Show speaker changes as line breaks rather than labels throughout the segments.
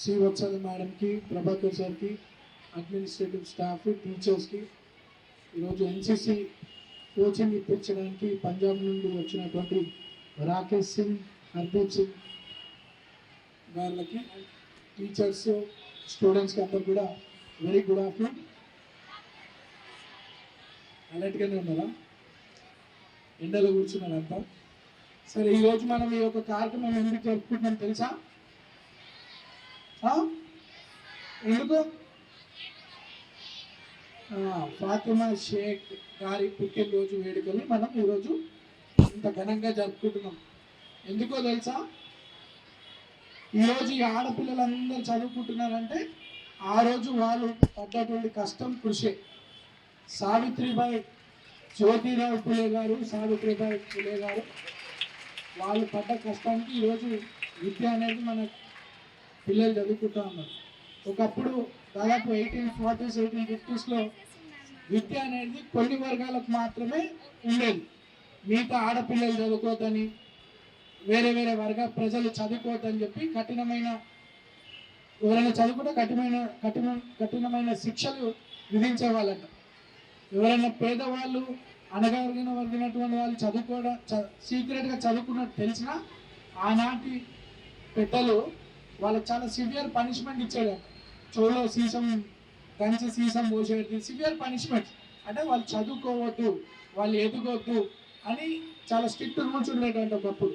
శ్రీవత్సల మేడంకి, ప్రభాకర్ సార్కి, administrative staff, టీచర్స్కి, ఈరోజు ఎన్సిసి కోచింగ్ ఇప్పించడానికి పంజాబ్ నుండి వచ్చినటువంటి రాకేష్ సింగ్, హర్దీప్ సింగ్ గారికి, టీచర్స్, స్టూడెంట్స్కి అందరు కూడా వెరీ గుడ్ ఆఫ్టర్నూన్. అలర్ట్గానే ఉన్నారా? ఎండలో కూర్చున్నారంతా. సరే, ఈరోజు మనం ఈ యొక్క కార్యక్రమం ఎందుకు జరుపుకుంటున్నాం తెలుసా? ఎందుకు? ఫాతిమా షేక్ గారి పుట్టినరోజు వేడుకల్ని మనం ఈరోజు ఇంత ఘనంగా జరుపుకుంటున్నాం. ఎందుకో తెలుసా? ఈరోజు ఈ ఆడపిల్లలందరూ చదువుకుంటున్నారంటే ఆ రోజు వాళ్ళు పడ్డటువంటి కష్టం, కృషి. సావిత్రిబాయి, జ్యోతిరావు పులే గారు, సావిత్రిబాయి పులే గారు వాళ్ళు పడ్డ కష్టానికి ఈరోజు విద్య అనేది మన పిల్లలు చదువుకుంటూ ఉన్నారు. ఒకప్పుడు దాదాపు 1840s 1850sలో విద్య అనేది కొన్ని వర్గాలకు మాత్రమే ఉండేది. మిగతా ఆడపిల్లలు చదువుకోవద్దని, వేరే వేరే వర్గ ప్రజలు చదువుకోవద్దని చెప్పి ఎవరైనా చదువుకుంటే కఠినమైన శిక్షలు విధించేవాళ్ళంట. ఎవరైనా పేదవాళ్ళు, వర్గినటువంటి వాళ్ళు సీక్రెట్గా చదువుకున్నట్టు తెలిసినా ఆనాటి పెద్దలు వాళ్ళకి చాలా సివియర్ పనిష్మెంట్ ఇచ్చేదంట. చోలో సీసం పోసేది, సివియర్ పనిష్మెంట్. అంటే వాళ్ళు చదువుకోవద్దు, వాళ్ళు ఎదుగొద్దు అని చాలా స్ట్రిక్ట్ రూల్స్ ఉండేటువంటి ఒకప్పుడు.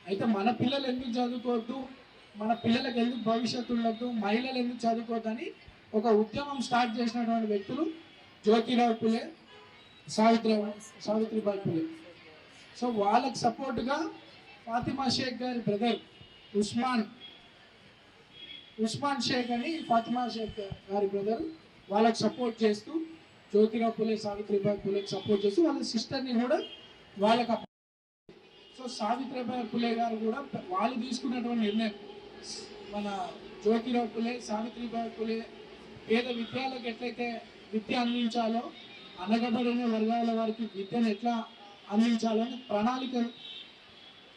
అయితే మన పిల్లలు ఎందుకు చదువుకోవద్దు, మన పిల్లలకు ఎందుకు భవిష్యత్తు ఉండద్దు, మహిళలు ఎందుకు చదువుకోవద్దు అని ఒక ఉద్యమం స్టార్ట్ చేసినటువంటి వ్యక్తులు జ్యోతిరావు పులే, సావిత్రిబాయి పులే. సో వాళ్ళకి సపోర్ట్గా ఫాతిమా షేక్ గారి బ్రదర్ ఉస్మాన్ షేక్ అని, ఫాతిమా షేక్ గారి బ్రదర్, వాళ్ళకి సపోర్ట్ చేస్తూ జ్యోతిరావు పులే, సావిత్రిబాయి పులేకి సపోర్ట్ చేస్తూ వాళ్ళ సిస్టర్ని కూడా వాళ్ళకి. సో సావిత్రిబాయి పులే గారు కూడా వాళ్ళు తీసుకున్నటువంటి నిర్ణయం, మన జ్యోతిరావు పులే, సావిత్రిబాయి పులే పేద విద్యాలకు ఎట్లయితే విద్య అందించాలో, అనగబడిన వర్గాల వారికి విద్యను ఎట్లా అందించాలో అని ప్రణాళిక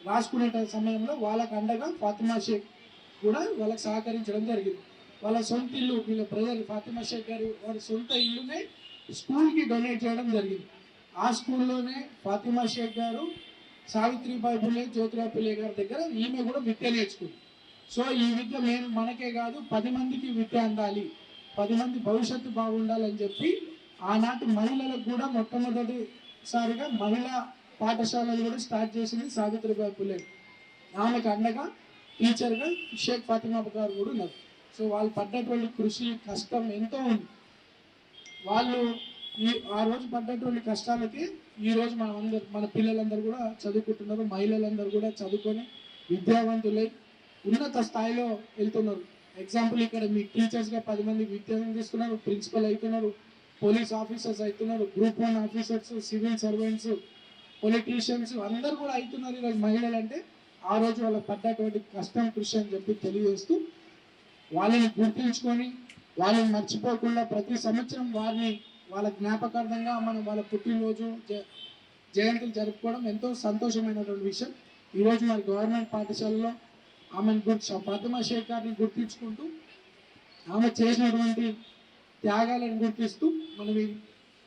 రాసుకునే సమయంలో వాళ్ళకు అండగా ఫాతిమా షేక్ కూడా వాళ్ళకి సహకరించడం జరిగింది. వాళ్ళ సొంత ఇల్లు, వీళ్ళ బ్రదర్ ఫాతిమా షేక్ గారు వారి సొంత ఇల్లునే స్కూల్కి డొనేట్ చేయడం జరిగింది. ఆ స్కూల్లోనే ఫాతిమా షేక్ గారు సావిత్రిబాయి పులే, జ్యోతిరావు పులే గారి దగ్గర ఈమె కూడా విద్య నేర్చుకుంది. సో ఈ విద్య మనకే కాదు 10 మందికి విద్య అందాలి, 10 మంది భవిష్యత్తు బాగుండాలని చెప్పి ఆనాటి మహిళలకు కూడా మొట్టమొదటిసారిగా మహిళా పాఠశాలలు కూడా స్టార్ట్ చేసింది సావిత్రిబాయి పులే. ఆమెకు అండగా టీచర్గా షేక్ ఫాతిమా గారు కూడా ఉన్నారు. సో వాళ్ళు పడ్డటువంటి కృషి, కష్టం ఎంతో ఉంది. వాళ్ళు ఆ రోజు పడ్డటువంటి కష్టాలకి ఈరోజు మన పిల్లలందరూ కూడా చదువుకుంటున్నారు. మహిళలందరూ కూడా చదువుకొని విద్యావంతులై ఉన్నత స్థాయిలో వెళ్తున్నారు. ఎగ్జాంపుల్, ఇక్కడ మీ టీచర్స్గా 10 మంది విద్య అందిస్తున్నారు, ప్రిన్సిపల్ అవుతున్నారు, పోలీస్ ఆఫీసర్స్ అవుతున్నారు, group 1 officers, civil servants, politicians అందరూ కూడా అవుతున్నారు ఈరోజు మహిళలు. అంటే ఆ రోజు వాళ్ళకి పడ్డటువంటి కష్టం, కృషి అని చెప్పి తెలియజేస్తూ వాళ్ళని గుర్తించుకొని వాళ్ళని మర్చిపోకుండా ప్రతి సంవత్సరం వాళ్ళ జ్ఞాపకార్థంగా మనం వాళ్ళ పుట్టినరోజు, జయంతులు జరుపుకోవడం ఎంతో సంతోషమైనటువంటి విషయం. ఈరోజు మరి గవర్నమెంట్ పాఠశాలలో ఫాతిమా షేక్ గారిని గుర్తించుకుంటూ ఆమె చేసినటువంటి త్యాగాలను గుర్తిస్తూ మనం ఈ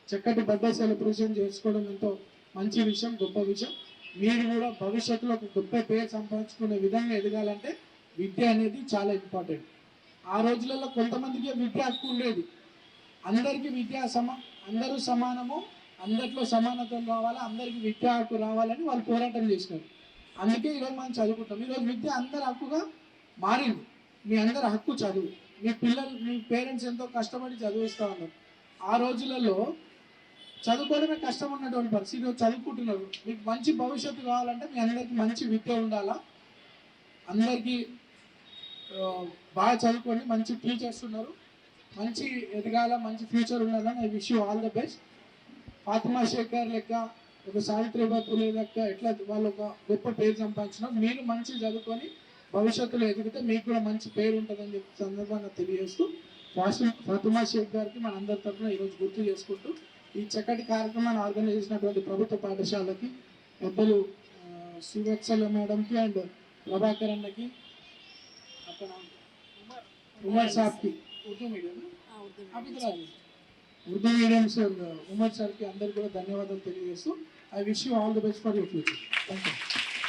చక్కటి బర్త్డే సెలబ్రేషన్ చేసుకోవడం ఎంతో మంచి విషయం, గొప్ప విషయం. మీరు కూడా భవిష్యత్తులో ఒక గొప్ప పేరు సంపాదించుకునే విధంగా ఎదగాలంటే విద్య అనేది చాలా ఇంపార్టెంట్. ఆ రోజులలో కొంతమందికి విద్య హక్కు ఉండేది. అందరికీ అందరూ సమానము, అందరిలో సమానత్వం కావాలి, అందరికీ విద్యా హక్కు రావాలని వాళ్ళు పోరాటం చేసినారు. అందుకే ఈరోజు మనం చదువుకుంటాం. ఈరోజు విద్య అందరి హక్కుగా మారింది. మీ అందరి హక్కు చదువు. మీ పేరెంట్స్ ఎంతో కష్టపడి చదివిస్తూ ఉన్నారు. ఆ రోజులలో చదువుకోవడమే కష్టం ఉన్నటువంటి పరిస్థితి. చదువుకుంటున్నారు. మీకు మంచి భవిష్యత్తు కావాలంటే మీ అందరికీ మంచి విద్య ఉండాలా, అందరికీ బాగా చదువుకొని మంచి టీచర్స్ ఉన్నారు, మంచి ఎదగాల, మంచి ఫ్యూచర్ ఉండాలని I wish you all the best. Fatima Shaikh గారి లెక్క, ఒక సావిత్రిబాయి పులే లెక్క ఎట్లా వాళ్ళు ఒక గొప్ప పేరు సంపాదించినారు, మీరు మంచి చదువుకొని భవిష్యత్తులో ఎదిగితే మీకు కూడా మంచి పేరు ఉంటుందని చెప్పి సందర్భంగా తెలియజేస్తూ ఫాతిమా షేక్ గారికి మన అందరి తరఫున ఈరోజు గుర్తు చేసుకుంటూ ఈ చక్కటి కార్యక్రమాన్ని ఆర్గనైజ్ చేసినటువంటి ప్రభుత్వ పాఠశాలకి, పెద్దలు శ్రీవత్సల మేడంకి అండ్ ప్రభాకర్ అన్నకి, అక్కడ उमर साहब की उर्दू मीडियम ఉర్దూ మీడియంస్ ఉమర్ సార్కి అందరికీ కూడా ధన్యవాదాలు తెలియజేస్తూ I wish you all the best for your future. Thank you.